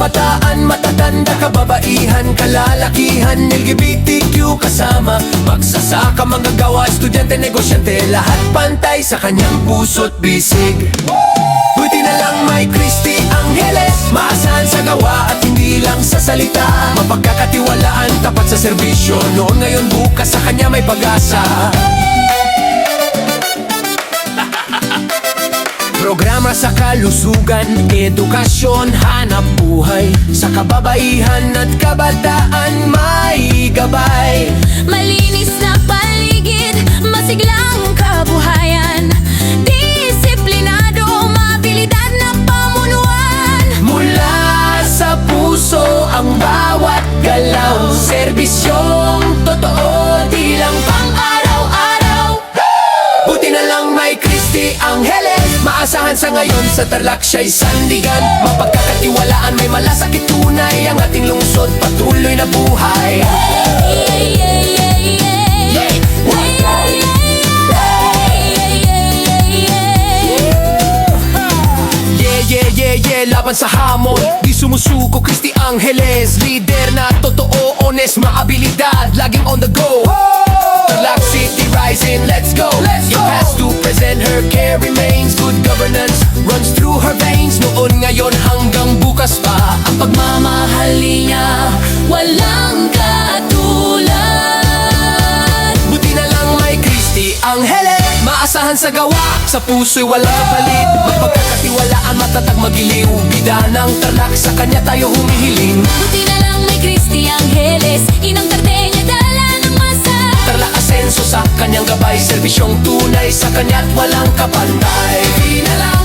kabataan, matatanda, kababaihan, kalalakihan, LGBTQ kasama, magsasaka, manggagawa, estudyante, negosyante, lahat pantay sa kanyang puso't bisig. Buti na lang may Christy Angeles, maasahan sa gawa at hindi lang sa salita, mapagkakatiwalaan, tapat sa serbisyo, noon, ngayon, bukas, sa kanya may pag-asa. Programa sa kalusugan, edukasyon, hanap buhay, sa kababaihan at kabataan may gabay. Malinis na paligid, masiglang kabuhayan, disiplinado, mabilidad na pamunuan. Mula sa puso ang bawat galaw, serbisyong totoo, di lang pang-araw-araw. Buti na lang may Christy Angeles, maasahan sa ngayon, sa Tarlac siya'y sandigan, mapagkakatiwalaan, may malasakit tunay, ang ating lungsod patuloy na buhay. Laban sa hamon, di sumusuko, Christy Angeles, leader na totoo, honest, maabilidad, laging on the go. Tarlac City rising, let's go. In past to present, her care remains, good governance runs through her veins, noon, ngayon, hanggang bukas pa, Ang pagmamahal niya, walang katulad. buti na lang may Christy Angeles, maasahan sa gawa, sa puso'y walang kapalit, mapagkakatiwalaan, matatag, magiliw, bida ng Tarlac, sa kanya tayo humihiling. Buti na lang may Christy Angeles, inang Gardenia, dala ng masa. Tarlac asenso, sa kanyang gabay, serbisyong tunay, sa kanya't walang kapantay. Di na lang